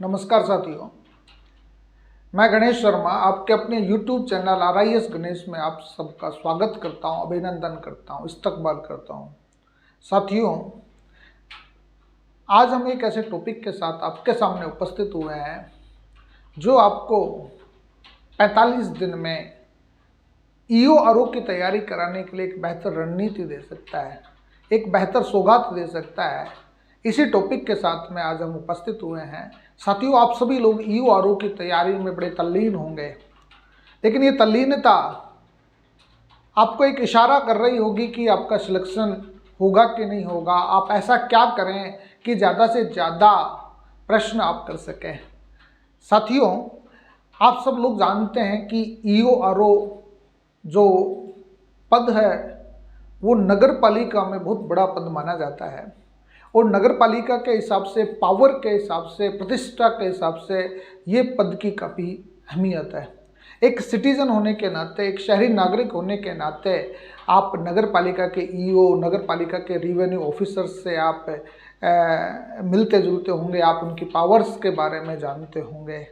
नमस्कार साथियों, मैं गणेश शर्मा आपके अपने YouTube चैनल RIS गणेश में आप सबका स्वागत करता हूं, अभिनंदन करता हूं, इस्तकबाल करता हूं। साथियों, आज हम एक ऐसे टॉपिक के साथ आपके सामने उपस्थित हुए हैं जो आपको 45 दिन में EO की तैयारी कराने के लिए एक बेहतर रणनीति दे सकता है, एक बेहतर सौगात दे सकता है। इसी टॉपिक के साथ में आज हम उपस्थित हुए हैं। साथियों, आप सभी लोग EO की तैयारी में बड़े तल्लीन होंगे, लेकिन ये तल्लीनता आपको एक इशारा कर रही होगी कि आपका सिलेक्शन होगा कि नहीं होगा। आप ऐसा क्या करें कि ज़्यादा से ज़्यादा प्रश्न आप कर सकें। साथियों, आप सब लोग जानते हैं कि EO जो पद है वो नगर पालिका में बहुत बड़ा पद माना जाता है, और नगर पालिका के हिसाब से, पावर के हिसाब से, प्रतिष्ठा के हिसाब से ये पद की काफ़ी अहमियत है। एक सिटीज़न होने के नाते, एक शहरी नागरिक होने के नाते आप नगर पालिका के EO, नगर पालिका के रेवेन्यू ऑफिसर्स से आप मिलते जुलते होंगे, आप उनकी पावर्स के बारे में जानते होंगे।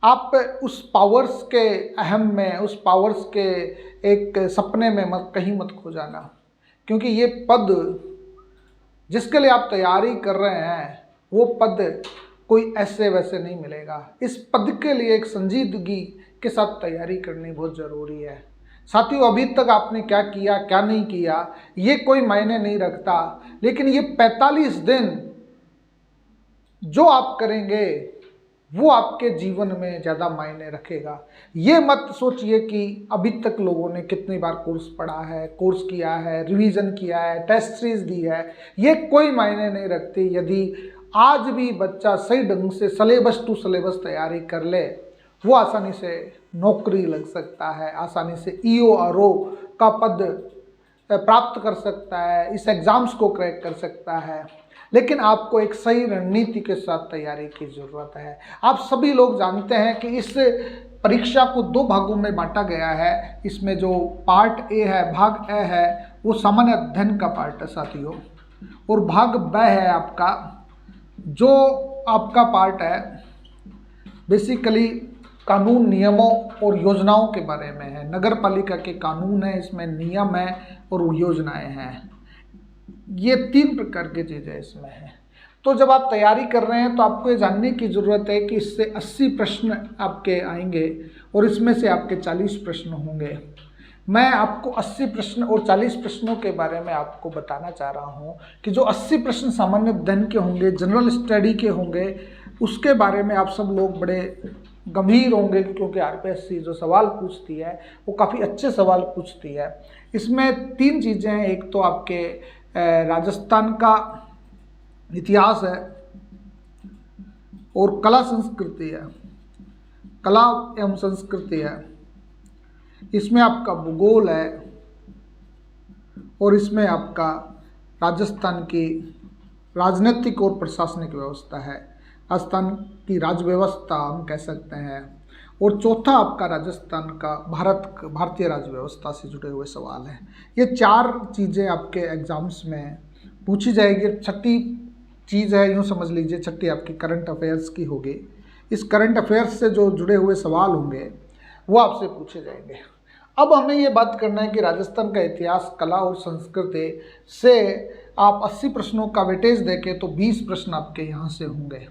आप उस पावर्स के अहम में, उस पावर्स के एक सपने में कहीं मत खो जाना, क्योंकि ये पद जिसके लिए आप तैयारी कर रहे हैं वो पद कोई ऐसे वैसे नहीं मिलेगा। इस पद के लिए एक संजीदगी के साथ तैयारी करनी बहुत ज़रूरी है। साथियों, अभी तक आपने क्या किया, क्या नहीं किया, ये कोई मायने नहीं रखता, लेकिन ये 45 दिन जो आप करेंगे वो आपके जीवन में ज़्यादा मायने रखेगा। ये मत सोचिए कि अभी तक लोगों ने कितनी बार कोर्स पढ़ा है, कोर्स किया है, रिवीजन किया है, टेस्ट सीरीज दी है, ये कोई मायने नहीं रखती। यदि आज भी बच्चा सही ढंग से सिलेबस टू सिलेबस तैयारी कर ले, वो आसानी से नौकरी लग सकता है, आसानी से EO का पद प्राप्त कर सकता है, इस एग्ज़ाम्स को क्रैक कर सकता है। लेकिन आपको एक सही रणनीति के साथ तैयारी की ज़रूरत है। आप सभी लोग जानते हैं कि इस परीक्षा को 2 भागों में बांटा गया है। इसमें जो पार्ट ए है, भाग ए है, वो सामान्य अध्ययन का पार्ट है साथियों, और भाग ब है आपका, जो आपका पार्ट है बेसिकली कानून, नियमों और योजनाओं के बारे में है। नगर पालिका के कानून है, इसमें नियम है और योजनाएं हैं। ये 3 प्रकार की चीज़ें इसमें हैं। तो जब आप तैयारी कर रहे हैं तो आपको ये जानने की ज़रूरत है कि इससे 80 प्रश्न आपके आएंगे और इसमें से आपके 40 प्रश्न होंगे। मैं आपको 80 प्रश्न और 40 प्रश्नों के बारे में आपको बताना चाह रहा हूँ कि जो 80 प्रश्न सामान्य अध्ययन के होंगे, जनरल स्टडी के होंगे, उसके बारे में आप सब लोग बड़े गंभीर होंगे, क्योंकि RPSC जो सवाल पूछती है वो काफ़ी अच्छे सवाल पूछती है। इसमें 3 चीज़ें हैं। एक तो आपके राजस्थान का इतिहास है और कला संस्कृति है, कला एवं संस्कृति है। इसमें आपका भूगोल है और इसमें आपका राजस्थान की राजनीतिक और प्रशासनिक व्यवस्था है, राजस्थान की राज व्यवस्था हम कह सकते हैं। और चौथा आपका राजस्थान का भारतीय राज्य व्यवस्था से जुड़े हुए सवाल हैं। ये 4 चीज़ें आपके एग्जाम्स में पूछी जाएगी। छठी चीज़ है, यूँ समझ लीजिए, छठी आपकी करंट अफेयर्स की होगी। इस करंट अफेयर्स से जो जुड़े हुए सवाल होंगे वो आपसे पूछे जाएंगे। अब हमें ये बात करना है कि राजस्थान का इतिहास, कला और संस्कृति से आप 80 प्रश्नों का वेटेज देखें तो 20 प्रश्न आपके यहाँ से होंगे,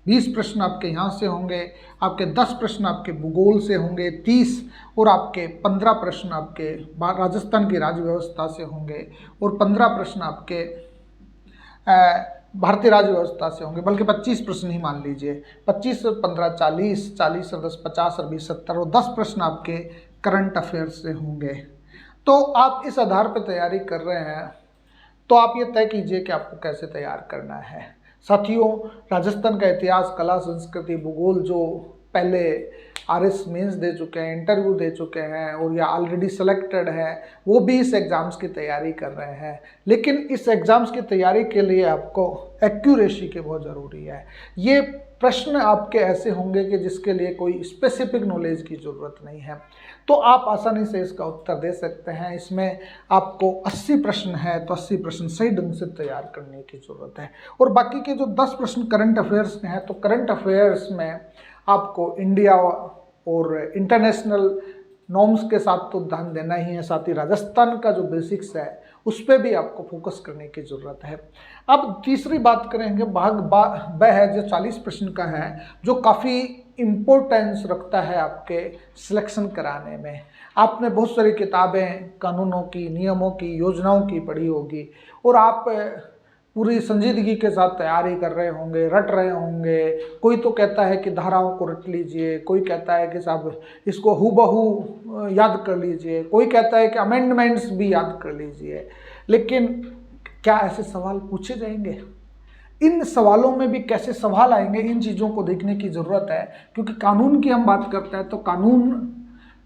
20 प्रश्न आपके यहाँ से होंगे, आपके 10 प्रश्न आपके भूगोल से होंगे, 30 और आपके 15 प्रश्न आपके राजस्थान की राज्य व्यवस्था से होंगे, और 15 प्रश्न आपके भारतीय राज्य व्यवस्था से होंगे। बल्कि 25 प्रश्न ही मान लीजिए, 25 और 15 40, 40 और 10 50 और 20 70, और 10 प्रश्न आपके करंट अफेयर्स से होंगे। तो आप इस आधार पर तैयारी कर रहे हैं तो आप ये तय कीजिए कि आपको कैसे तैयार करना है। साथियों, राजस्थान का इतिहास, कला, संस्कृति, भूगोल जो पहले RS मेंस दे चुके हैं, इंटरव्यू दे चुके हैं और या ऑलरेडी सेलेक्टेड है, वो भी इस एग्ज़ाम्स की तैयारी कर रहे हैं। लेकिन इस एग्ज़ाम्स की तैयारी के लिए आपको एक्यूरेसी की बहुत ज़रूरी है। ये प्रश्न आपके ऐसे होंगे कि जिसके लिए कोई स्पेसिफिक नॉलेज की ज़रूरत नहीं है, तो आप आसानी से इसका उत्तर दे सकते हैं। इसमें आपको 80 प्रश्न है तो 80 प्रश्न सही ढंग से तैयार करने की ज़रूरत है। और बाकी के जो 10 प्रश्न करंट अफेयर्स के हैं, तो करंट अफेयर्स में आपको इंडिया और इंटरनेशनल नॉर्म्स के साथ तो ध्यान देना ही है, साथ ही राजस्थान का जो बेसिक्स है उस पर भी आपको फोकस करने की ज़रूरत है। अब तीसरी बात करेंगे, भाग ब है जो 40 प्रश्न का है, जो काफ़ी इम्पोर्टेंस रखता है आपके सिलेक्शन कराने में। आपने बहुत सारी किताबें कानूनों की, नियमों की, योजनाओं की पढ़ी होगी और आप पूरी संजीदगी के साथ तैयारी कर रहे होंगे, रट रहे होंगे। कोई तो कहता है कि धाराओं को रट लीजिए, कोई कहता है कि साहब इसको हूबहू याद कर लीजिए, कोई कहता है कि अमेंडमेंट्स भी याद कर लीजिए। लेकिन क्या ऐसे सवाल पूछे जाएंगे? इन सवालों में भी कैसे सवाल आएंगे, इन चीज़ों को देखने की ज़रूरत है। क्योंकि कानून की हम बात करते हैं तो कानून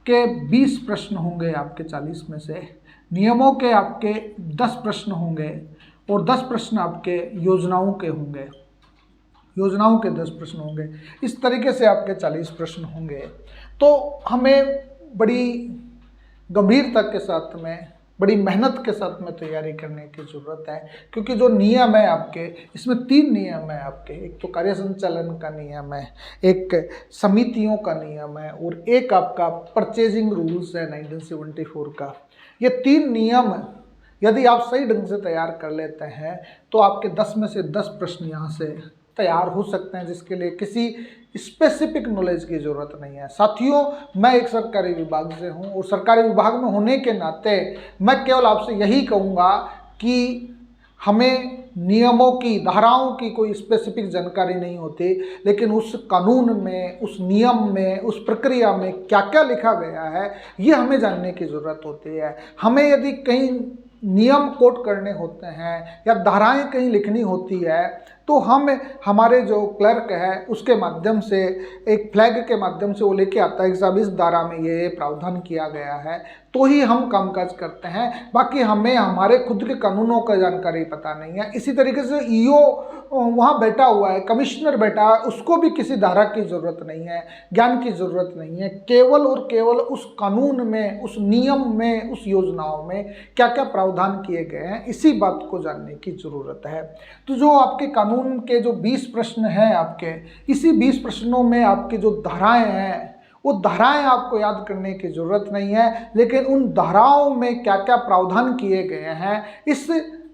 के 20 प्रश्न होंगे आपके 40 में से, नियमों के आपके 10 प्रश्न होंगे और 10 प्रश्न आपके योजनाओं के होंगे, योजनाओं के 10 प्रश्न होंगे। इस तरीके से आपके 40 प्रश्न होंगे। तो हमें बड़ी गंभीरता के साथ में, बड़ी मेहनत के साथ में तैयारी करने की ज़रूरत है। क्योंकि जो नियम है आपके, इसमें 3 नियम है आपके। एक तो कार्य संचालन का नियम है, एक समितियों का नियम है और एक आपका परचेजिंग रूल्स है 1974 का। ये 3 नियम यदि आप सही ढंग से तैयार कर लेते हैं तो आपके 10 में से 10 प्रश्न यहाँ से तैयार हो सकते हैं, जिसके लिए किसी स्पेसिफिक नॉलेज की ज़रूरत नहीं है। साथियों, मैं एक सरकारी विभाग से हूँ और सरकारी विभाग में होने के नाते मैं केवल आपसे यही कहूँगा कि हमें नियमों की, धाराओं की कोई स्पेसिफिक जानकारी नहीं होती, लेकिन उस कानून में, उस नियम में, उस प्रक्रिया में क्या क्या लिखा गया है ये हमें जानने की ज़रूरत होती है। हमें यदि कहीं नियम कोट करने होते हैं या धाराएं कहीं लिखनी होती है तो हम हमारे जो क्लर्क है उसके माध्यम से, एक फ्लैग के माध्यम से वो लेके आता है कि साहब इस धारा में ये प्रावधान किया गया है, तो ही हम कामकाज करते हैं। बाकी हमें हमारे खुद के कानूनों का जानकारी पता नहीं है। इसी तरीके से ईओ वहाँ बैठा हुआ है, कमिश्नर बैठा है, उसको भी किसी धारा की ज़रूरत नहीं है, ज्ञान की ज़रूरत नहीं है। केवल और केवल उस कानून में, उस नियम में, उस योजनाओं में क्या क्या प्रावधान किए गए हैं, इसी बात को जानने की ज़रूरत है। तो जो आपके कानून के जो 20 प्रश्न हैं आपके, इसी 20 प्रश्नों में आपके जो धाराएं हैं वो धाराएं आपको याद करने की ज़रूरत नहीं है, लेकिन उन धाराओं में क्या क्या प्रावधान किए गए हैं इस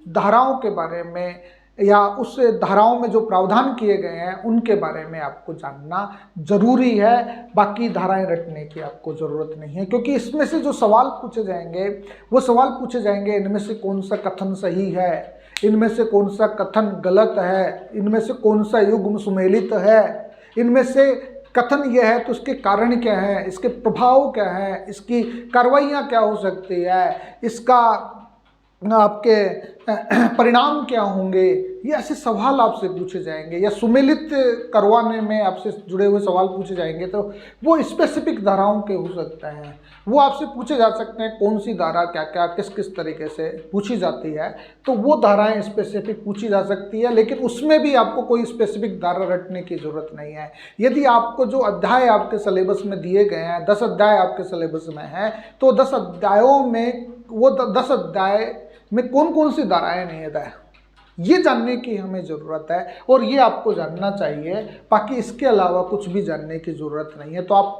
धाराओं के बारे में या उस धाराओं में जो प्रावधान किए गए हैं उनके बारे में आपको जानना जरूरी है। बाकी धाराएं रटने की आपको ज़रूरत नहीं है, क्योंकि इसमें से जो सवाल पूछे जाएंगे वो सवाल पूछे जाएंगे इनमें से कौन सा कथन सही है, इनमें से कौन सा कथन गलत है, इनमें से कौन सा युग्म सुमेलित है, इनमें से कथन यह है तो इसके कारण क्या है, इसके प्रभाव क्या है, इसकी कार्रवाइयाँ क्या हो सकती है, इसका आपके परिणाम क्या होंगे, ये ऐसे सवाल आपसे पूछे जाएंगे। या सुमेलित करवाने में आपसे जुड़े हुए सवाल पूछे जाएंगे तो वो स्पेसिफिक धाराओं के हो सकते हैं। वो आपसे पूछे जा सकते हैं कौन सी धारा क्या क्या किस किस तरीके से पूछी जाती है, तो वो धाराएं स्पेसिफिक पूछी जा सकती है। लेकिन उसमें भी आपको कोई स्पेसिफिक धारा रटने की ज़रूरत नहीं है। यदि आपको जो अध्याय आपके सिलेबस में दिए गए हैं, 10 अध्याय आपके सिलेबस में हैं, तो 10 अध्यायों में वो 10 अध्याय में कौन कौन सी धाराएं निहित है ये जानने की हमें ज़रूरत है और ये आपको जानना चाहिए। बाकी इसके अलावा कुछ भी जानने की ज़रूरत नहीं है। तो आप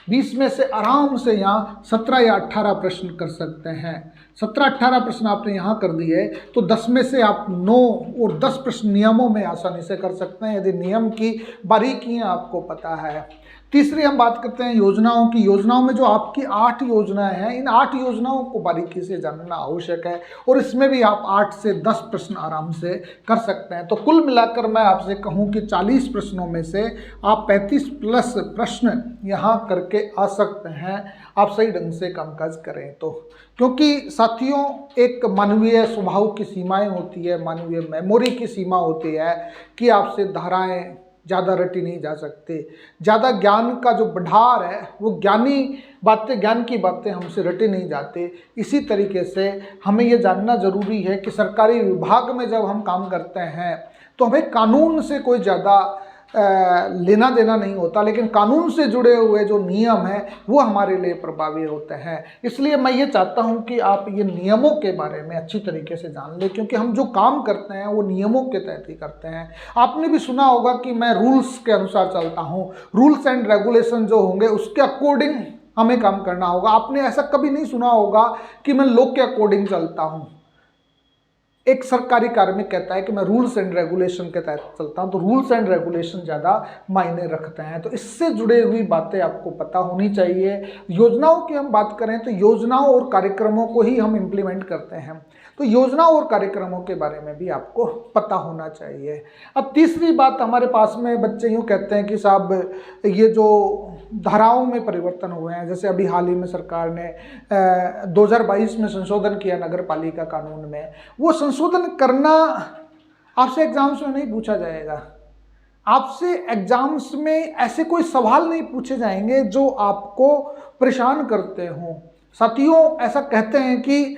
20 में से आराम से यहाँ 17 या 18 प्रश्न कर सकते हैं। 17-18 प्रश्न आपने यहाँ कर दिए तो 10 में से आप 9 और 10 प्रश्न नियमों में आसानी से कर सकते हैं, यदि नियम की बारीकियाँ आपको पता है। तीसरी हम बात करते हैं योजनाओं की। योजनाओं में जो आपकी 8 योजनाएं हैं, इन 8 योजनाओं को बारीकी से जानना आवश्यक है और इसमें भी आप 8 से 10 प्रश्न आराम से कर सकते हैं। तो कुल मिलाकर मैं आपसे कहूं कि 40 प्रश्नों में से आप 35 प्लस प्रश्न यहाँ करके आ सकते हैं, आप सही ढंग से कामकाज करें तो। क्योंकि साथियों, एक मानवीय स्वभाव की सीमाएँ होती है, मानवीय मेमोरी की सीमा होती है कि आपसे धाराएँ ज़्यादा रटी नहीं जा सकती। ज़्यादा ज्ञान का जो भंडार है वो ज्ञान की बातें हमसे रटी नहीं जाती। इसी तरीके से हमें ये जानना ज़रूरी है कि सरकारी विभाग में जब हम काम करते हैं तो हमें कानून से कोई ज़्यादा लेना देना नहीं होता, लेकिन कानून से जुड़े हुए जो नियम हैं वो हमारे लिए प्रभावी होते हैं। इसलिए मैं ये चाहता हूँ कि आप ये नियमों के बारे में अच्छी तरीके से जान लें, क्योंकि हम जो काम करते हैं वो नियमों के तहत ही करते हैं। आपने भी सुना होगा कि मैं रूल्स के अनुसार चलता हूँ, रूल्स एंड रेगुलेशन जो होंगे उसके अकॉर्डिंग हमें काम करना होगा। आपने ऐसा कभी नहीं सुना होगा कि मैं लॉ के अकॉर्डिंग चलता हूँ। एक सरकारी कार्मिक कहता है कि मैं रूल्स एंड रेगुलेशन के तहत चलता हूं, तो रूल्स एंड रेगुलेशन ज़्यादा मायने रखते हैं। तो इससे जुड़े हुई बातें आपको पता होनी चाहिए। योजनाओं की हम बात करें तो योजनाओं और कार्यक्रमों को ही हम इम्प्लीमेंट करते हैं, तो योजनाओं और कार्यक्रमों के बारे में भी आपको पता होना चाहिए। अब तीसरी बात, हमारे पास में बच्चे यूँ कहते हैं कि साहब ये जो धाराओं में परिवर्तन हुए हैं, जैसे अभी हाल ही में सरकार ने 2022 में संशोधन किया नगर पालिका कानून में, वो संशोधन करना आपसे एग्जाम्स में नहीं पूछा जाएगा। आपसे एग्जाम्स में ऐसे कोई सवाल नहीं पूछे जाएंगे जो आपको परेशान करते हों। साथियों, ऐसा कहते हैं कि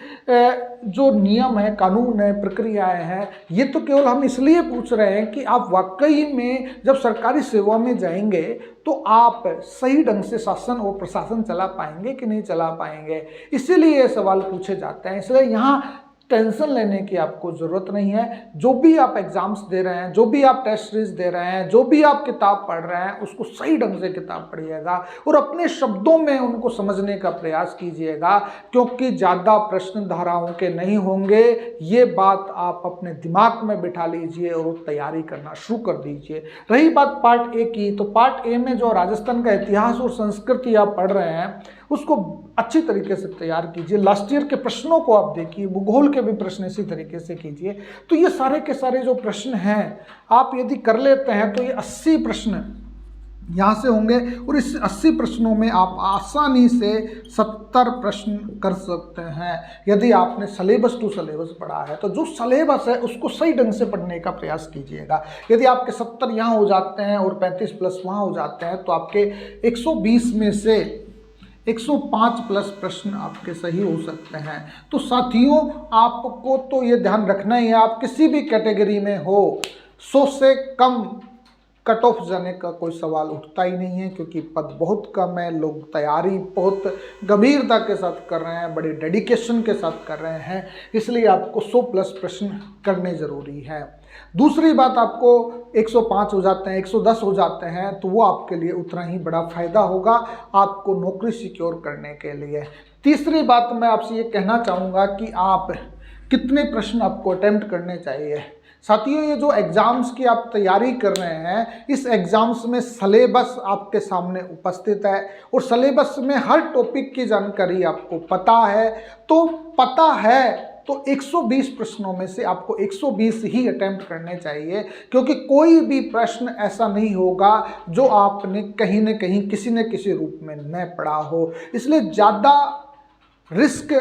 जो नियम है, कानून है, प्रक्रियाएं हैं, ये तो केवल हम इसलिए पूछ रहे हैं कि आप वाकई में जब सरकारी सेवा में जाएंगे तो आप सही ढंग से शासन और प्रशासन चला पाएंगे कि नहीं चला पाएंगे, इसीलिए ये सवाल पूछे जाते हैं। इसलिए यहाँ टेंशन लेने की आपको ज़रूरत नहीं है। जो भी आप एग्ज़ाम्स दे रहे हैं, जो भी आप टेस्ट सीरीज दे रहे हैं, जो भी आप किताब पढ़ रहे हैं, उसको सही ढंग से किताब पढ़िएगा और अपने शब्दों में उनको समझने का प्रयास कीजिएगा, क्योंकि ज़्यादा प्रश्न धाराओं के नहीं होंगे। ये बात आप अपने दिमाग में बिठा लीजिए और तैयारी करना शुरू कर दीजिए। रही बात पार्ट ए की, तो पार्ट ए में जो राजस्थान का इतिहास और संस्कृति आप पढ़ रहे हैं उसको अच्छी तरीके से तैयार कीजिए। लास्ट ईयर के प्रश्नों को आप देखिए, भूगोल के भी प्रश्न इसी तरीके से कीजिए। तो ये सारे के सारे जो प्रश्न हैं आप यदि कर लेते हैं तो ये 80 प्रश्न यहाँ से होंगे और इस 80 प्रश्नों में आप आसानी से 70 प्रश्न कर सकते हैं यदि आपने सिलेबस टू सिलेबस पढ़ा है। तो जो सिलेबस है उसको सही ढंग से पढ़ने का प्रयास कीजिएगा। यदि आपके 70 यहाँ हो जाते हैं और 35 प्लस वहाँ हो जाते हैं तो आपके 120 में से 105 प्लस प्रश्न आपके सही हो सकते हैं। तो साथियों, आपको तो ये ध्यान रखना ही है, आप किसी भी कैटेगरी में हो, 100 से कम कट ऑफ जाने का कोई सवाल उठता ही नहीं है, क्योंकि पद बहुत कम है। लोग तैयारी बहुत गंभीरता के साथ कर रहे हैं, बड़े डेडिकेशन के साथ कर रहे हैं, इसलिए आपको 100 प्लस प्रश्न करने ज़रूरी है। दूसरी बात, आपको 105 हो जाते हैं, 110 हो जाते हैं तो वो आपके लिए उतना ही बड़ा फायदा होगा आपको नौकरी सिक्योर करने के लिए। तीसरी बात मैं आपसे ये कहना चाहूँगा कि आप कितने प्रश्न आपको अटेम्प्ट करने चाहिए। साथियों, ये जो एग्ज़ाम्स की आप तैयारी कर रहे हैं, इस एग्ज़ाम्स में सिलेबस आपके सामने उपस्थित है और सिलेबस में हर टॉपिक की जानकारी आपको पता है। तो पता है तो 120 प्रश्नों में से आपको 120 ही अटेम्प्ट करने चाहिए, क्योंकि कोई भी प्रश्न ऐसा नहीं होगा जो आपने कहीं न कहीं किसी न किसी रूप में न पढ़ा हो। इसलिए ज़्यादा रिस्क,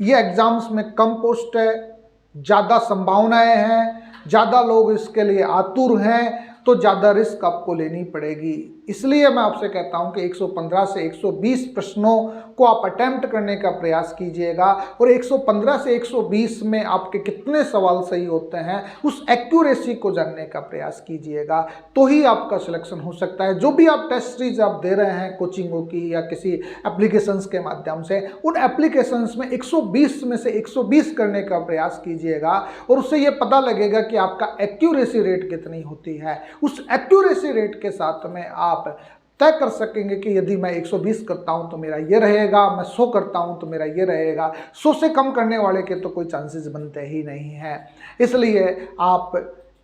ये एग्ज़ाम्स में कम पोस्ट है, ज़्यादा संभावनाएं हैं, ज़्यादा लोग इसके लिए आतुर हैं, तो ज़्यादा रिस्क आपको लेनी पड़ेगी। इसलिए मैं आपसे कहता हूं कि 115 से 120 प्रश्नों को आप अटेम्प्ट करने का प्रयास कीजिएगा और 115 से 120 में आपके कितने सवाल सही होते हैं उस एक्यूरेसी को जानने का प्रयास कीजिएगा, तो ही आपका सिलेक्शन हो सकता है। जो भी आप टेस्ट सीरीज आप दे रहे हैं कोचिंगों की या किसी एप्लीकेशंस के माध्यम से, उन एप्लीकेशंस में 120 में से 120 करने का प्रयास कीजिएगा और उससे ये पता लगेगा कि आपका एक्यूरेसी रेट कितनी होती है। उस एक्यूरेसी रेट के साथ में आप तय कर सकेंगे कि यदि मैं 120 करता हूं तो मेरा ये रहेगा, मैं 100 करता हूं तो मेरा ये रहेगा। 100 से कम करने वाले के तो कोई चांसेस बनते ही नहीं हैं। इसलिए आप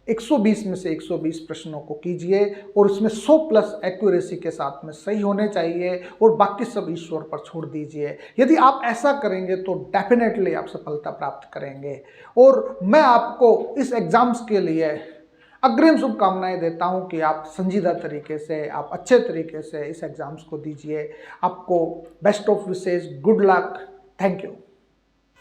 120 में से 120 प्रश्नों को कीजिए और उसमें 100 प्लस एक्यूरेसी के साथ में सही होने चाहिए और बाकी सब ईश्वर पर छोड़ दीजिए। यदि आप ऐसा करेंगे तो डेफिनेटली आप सफलता प्राप्त करेंगे। और मैं आपको इस एग्ज़ाम्स के लिए अग्रिम शुभकामनाएं देता हूं कि आप संजीदा तरीके से, आप अच्छे तरीके से इस एग्ज़ाम्स को दीजिए। आपको best of wishes, good luck, thank you.